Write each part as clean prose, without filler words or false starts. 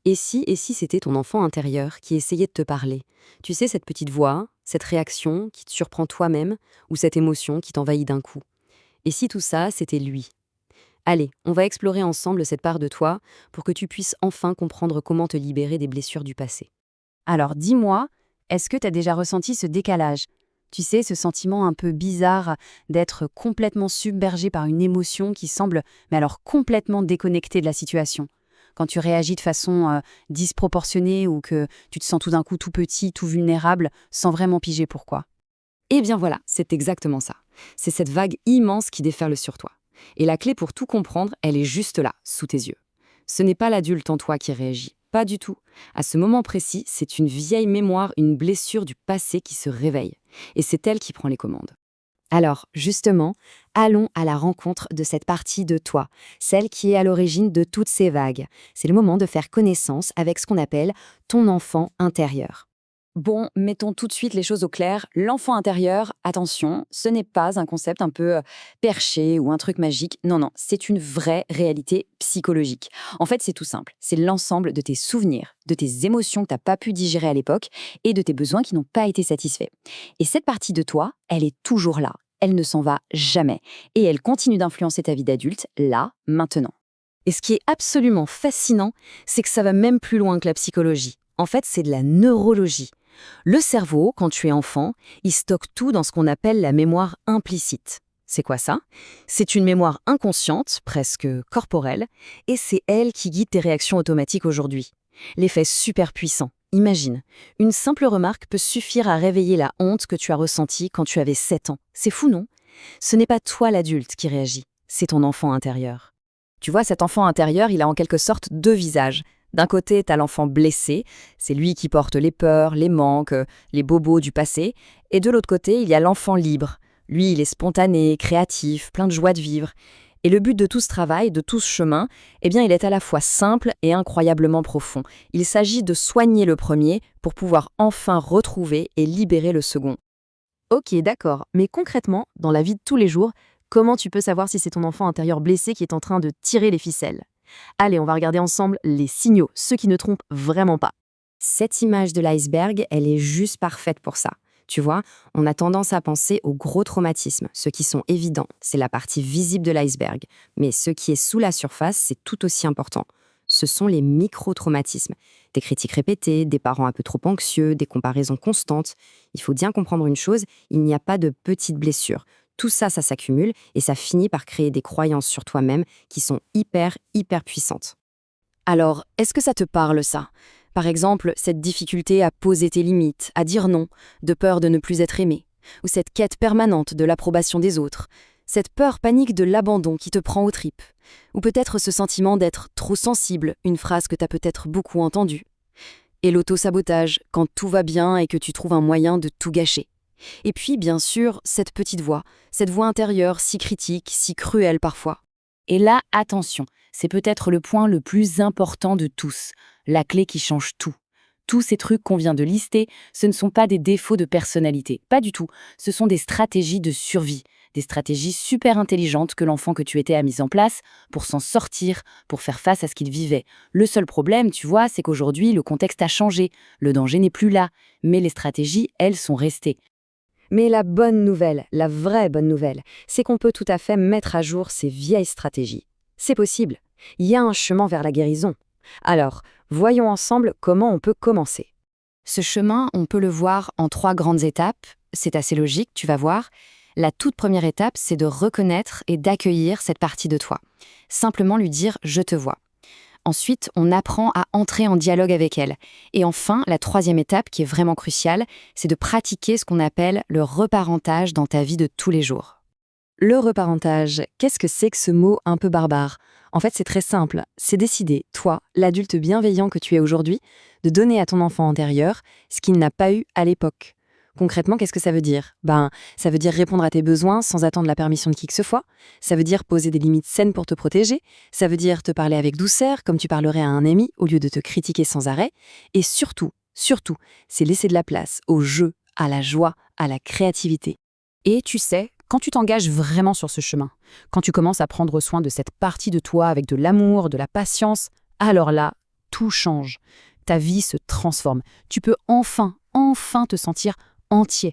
Et si c'était ton enfant intérieur qui essayait de te parler? Tu sais, cette petite voix, cette réaction qui te surprend toi-même, ou cette émotion qui t'envahit d'un coup? Et si tout ça, c'était lui? Allez, on va explorer ensemble cette part de toi pour que tu puisses enfin comprendre comment te libérer des blessures du passé. Alors dis-moi, est-ce que tu as déjà ressenti ce décalage? Tu sais, ce sentiment un peu bizarre d'être complètement submergé par une émotion qui semble, mais alors complètement déconnectée de la situation. Quand tu réagis de façon disproportionnée ou que tu te sens tout d'un coup tout petit, tout vulnérable, sans vraiment piger pourquoi. Eh bien voilà, c'est exactement ça. C'est cette vague immense qui déferle sur toi. Et la clé pour tout comprendre, elle est juste là, sous tes yeux. Ce n'est pas l'adulte en toi qui réagit, pas du tout. À ce moment précis, c'est une vieille mémoire, une blessure du passé qui se réveille. Et c'est elle qui prend les commandes. Alors, justement, allons à la rencontre de cette partie de toi, celle qui est à l'origine de toutes ces vagues. C'est le moment de faire connaissance avec ce qu'on appelle ton enfant intérieur. Bon, mettons tout de suite les choses au clair. L'enfant intérieur, attention, ce n'est pas un concept un peu perché ou un truc magique. Non, non, c'est une vraie réalité psychologique. En fait, c'est tout simple. C'est l'ensemble de tes souvenirs, de tes émotions que tu n'as pas pu digérer à l'époque et de tes besoins qui n'ont pas été satisfaits. Et cette partie de toi, elle est toujours là. Elle ne s'en va jamais. Et elle continue d'influencer ta vie d'adulte, là, maintenant. Et ce qui est absolument fascinant, c'est que ça va même plus loin que la psychologie. En fait, c'est de la neurologie. Le cerveau, quand tu es enfant, il stocke tout dans ce qu'on appelle la mémoire implicite. C'est quoi ça? C'est une mémoire inconsciente, presque corporelle, et c'est elle qui guide tes réactions automatiques aujourd'hui. L'effet super puissant. Imagine, une simple remarque peut suffire à réveiller la honte que tu as ressentie quand tu avais 7 ans. C'est fou, non? Ce n'est pas toi l'adulte qui réagit, c'est ton enfant intérieur. Tu vois, cet enfant intérieur, il a en quelque sorte deux visages. D'un côté, t'as l'enfant blessé, c'est lui qui porte les peurs, les manques, les bobos du passé. Et de l'autre côté, il y a l'enfant libre. Lui, il est spontané, créatif, plein de joie de vivre. Et le but de tout ce travail, de tout ce chemin, eh bien, il est à la fois simple et incroyablement profond. Il s'agit de soigner le premier pour pouvoir enfin retrouver et libérer le second. Ok, d'accord, mais concrètement, dans la vie de tous les jours, comment tu peux savoir si c'est ton enfant intérieur blessé qui est en train de tirer les ficelles? Allez, on va regarder ensemble les signaux, ceux qui ne trompent vraiment pas. Cette image de l'iceberg, elle est juste parfaite pour ça. Tu vois, on a tendance à penser aux gros traumatismes, ceux qui sont évidents, c'est la partie visible de l'iceberg. Mais ce qui est sous la surface, c'est tout aussi important. Ce sont les micro-traumatismes. Des critiques répétées, des parents un peu trop anxieux, des comparaisons constantes. Il faut bien comprendre une chose, il n'y a pas de petites blessures. Tout ça, ça s'accumule et ça finit par créer des croyances sur toi-même qui sont hyper puissantes. Alors, est-ce que ça te parle, ça? Par exemple, cette difficulté à poser tes limites, à dire non, de peur de ne plus être aimé, ou cette quête permanente de l'approbation des autres, cette peur panique de l'abandon qui te prend aux tripes, ou peut-être ce sentiment d'être trop sensible, une phrase que t'as peut-être beaucoup entendue. Et l'auto-sabotage, quand tout va bien et que tu trouves un moyen de tout gâcher. Et puis, bien sûr, cette voix intérieure si critique, si cruelle parfois. Et là, attention, c'est peut-être le point le plus important de tous, la clé qui change tout. Tous ces trucs qu'on vient de lister, ce ne sont pas des défauts de personnalité, pas du tout. Ce sont des stratégies de survie, des stratégies super intelligentes que l'enfant que tu étais a mis en place pour s'en sortir, pour faire face à ce qu'il vivait. Le seul problème, tu vois, c'est qu'aujourd'hui, le contexte a changé, le danger n'est plus là, mais les stratégies, elles, sont restées. Mais la bonne nouvelle, la vraie bonne nouvelle, c'est qu'on peut tout à fait mettre à jour ces vieilles stratégies. C'est possible. Il y a un chemin vers la guérison. Alors, voyons ensemble comment on peut commencer. Ce chemin, on peut le voir en 3 grandes étapes. C'est assez logique, tu vas voir. La toute première étape, c'est de reconnaître et d'accueillir cette partie de toi. Simplement lui dire « je te vois ». Ensuite, on apprend à entrer en dialogue avec elle. Et enfin, la 3e étape, qui est vraiment cruciale, c'est de pratiquer ce qu'on appelle le reparentage dans ta vie de tous les jours. Le reparentage, qu'est-ce que c'est que ce mot un peu barbare? En fait, c'est très simple. C'est décider, toi, l'adulte bienveillant que tu es aujourd'hui, de donner à ton enfant antérieur ce qu'il n'a pas eu à l'époque. Concrètement, qu'est-ce que ça veut dire? Ça veut dire répondre à tes besoins sans attendre la permission de qui que ce soit. Ça veut dire poser des limites saines pour te protéger. Ça veut dire te parler avec douceur, comme tu parlerais à un ami, au lieu de te critiquer sans arrêt. Et surtout, c'est laisser de la place au jeu, à la joie, à la créativité. Et tu sais, quand tu t'engages vraiment sur ce chemin, quand tu commences à prendre soin de cette partie de toi avec de l'amour, de la patience, alors là, tout change. Ta vie se transforme. Tu peux enfin te sentir entier.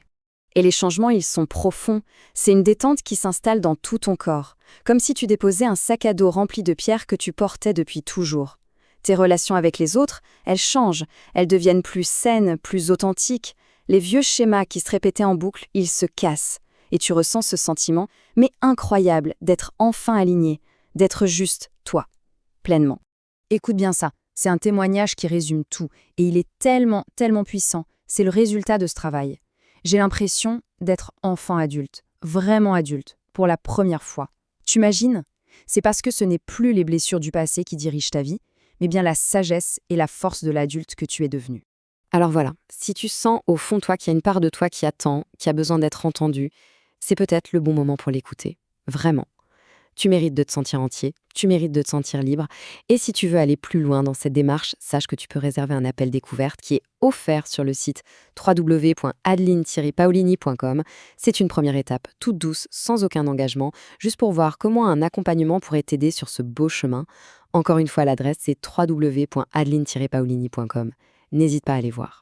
Et les changements, ils sont profonds. C'est une détente qui s'installe dans tout ton corps, comme si tu déposais un sac à dos rempli de pierres que tu portais depuis toujours. Tes relations avec les autres, elles changent, elles deviennent plus saines, plus authentiques. Les vieux schémas qui se répétaient en boucle, ils se cassent. Et tu ressens ce sentiment, mais incroyable, d'être enfin aligné, d'être juste toi, pleinement. Écoute bien ça, c'est un témoignage qui résume tout, et il est tellement puissant. C'est le résultat de ce travail. J'ai l'impression d'être enfin adulte, vraiment adulte, pour la première fois. Tu imagines? C'est parce que ce n'est plus les blessures du passé qui dirigent ta vie, mais bien la sagesse et la force de l'adulte que tu es devenu. Alors voilà, si tu sens au fond de toi qu'il y a une part de toi qui attend, qui a besoin d'être entendue, c'est peut-être le bon moment pour l'écouter. Vraiment. Tu mérites de te sentir entier, tu mérites de te sentir libre. Et si tu veux aller plus loin dans cette démarche, sache que tu peux réserver un appel découverte qui est offert sur le site www.adeline-paolini.com. C'est une première étape, toute douce, sans aucun engagement, juste pour voir comment un accompagnement pourrait t'aider sur ce beau chemin. Encore une fois, l'adresse, c'est www.adeline-paolini.com. N'hésite pas à aller voir.